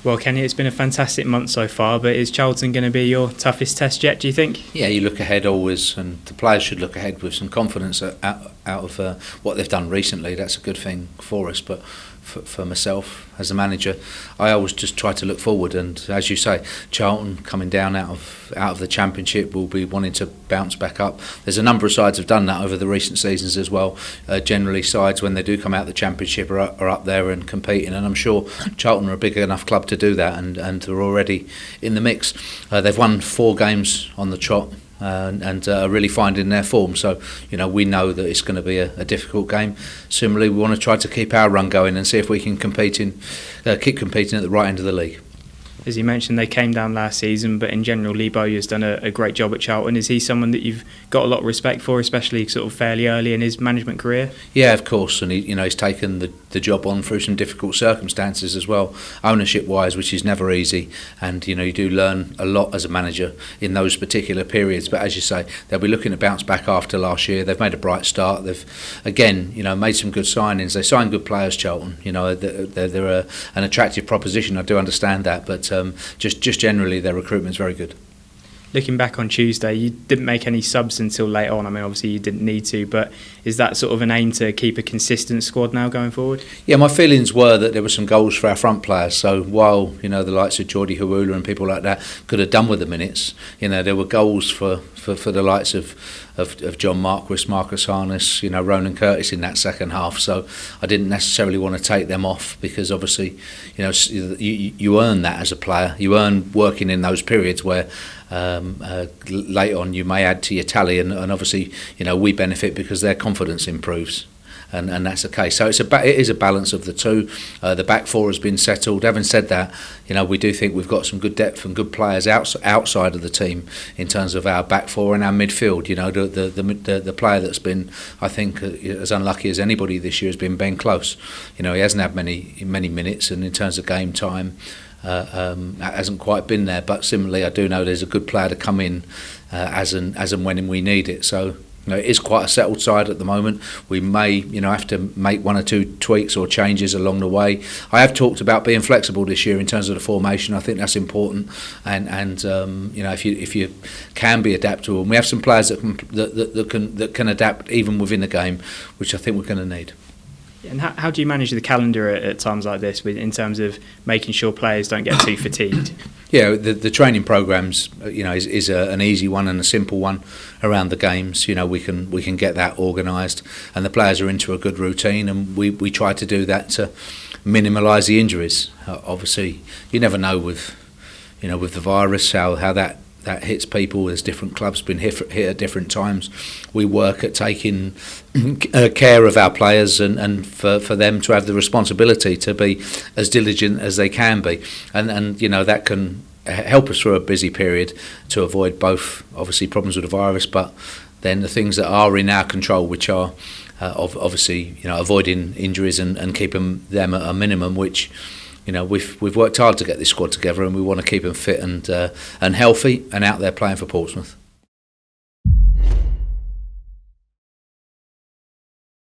Well, Kenny, it's been a fantastic month so far, but is Charlton going to be your toughest test yet, do you think? Yeah, you look ahead always, and the players should look ahead with some confidence out of what they've done recently. That's a good thing for us, but for myself as a manager, I always just try to look forward. And as you say, Charlton coming down out of the Championship will be wanting to bounce back up. There's a number of sides have done that over the recent seasons as well. Generally, sides when they do come out of the Championship are up there and competing, and I'm sure Charlton are a big enough club to do that, and they're already in the mix. They've won 4 games on the trot. And are really finding their form. So, we know that it's going to be a difficult game. Similarly, we want to try to keep our run going and see if we can keep competing at the right end of the league. As you mentioned, they came down last season, but in general, Lee Bowyer has done a great job at Charlton. Is he someone that you've got a lot of respect for, especially sort of fairly early in his management career? Yeah, of course, and he's taken the job on through some difficult circumstances as well, ownership-wise, which is never easy. And you do learn a lot as a manager in those particular periods. But as you say, they'll be looking to bounce back after last year. They've made a bright start. They've again, made some good signings. They signed good players, Charlton. They're an attractive proposition. I do understand that, but just generally their recruitment's very good. Looking back on Tuesday, you didn't make any subs until late on. I mean, obviously you didn't need to, but is that sort of an aim to keep a consistent squad now going forward? Yeah, my feelings were that there were some goals for our front players. So while the likes of Geordie Hawula and people like that could have done with the minutes, there were goals for the likes of John Marquis, Marcus Harness, Ronan Curtis in that second half. So I didn't necessarily want to take them off because obviously, you earn that as a player. You earn working in those periods where late on you may add to your tally, and obviously we benefit because their confidence improves. And that's the case. So it is a balance of the two. The back four has been settled. Having said that, we do think we've got some good depth and good players outside of the team in terms of our back four and our midfield. The player that's been, I think, as unlucky as anybody this year has been Ben Close. He hasn't had many minutes, and in terms of game time, hasn't quite been there. But similarly, I do know there's a good player to come in as and when we need it. So. It is quite a settled side at the moment. We may, have to make 1 or 2 tweaks or changes along the way. I have talked about being flexible this year in terms of the formation. I think that's important, and if you can be adaptable, and we have some players that can adapt even within the game, which I think we're going to need. And how do you manage the calendar at times like this, in terms of making sure players don't get too fatigued? Yeah, the training programs, is an easy one and a simple one around the games. We can get that organised, and the players are into a good routine, and we try to do that to minimalise the injuries. Obviously, you never know with the virus how that hits people. There's different clubs been hit at different times. We work at taking care of our players and for them to have the responsibility to be as diligent as they can be, and that can help us through a busy period to avoid both obviously problems with the virus, but then the things that are in our control, which are obviously avoiding injuries and keeping them at a minimum, which we've worked hard to get this squad together, and we want to keep them fit and healthy and out there playing for Portsmouth.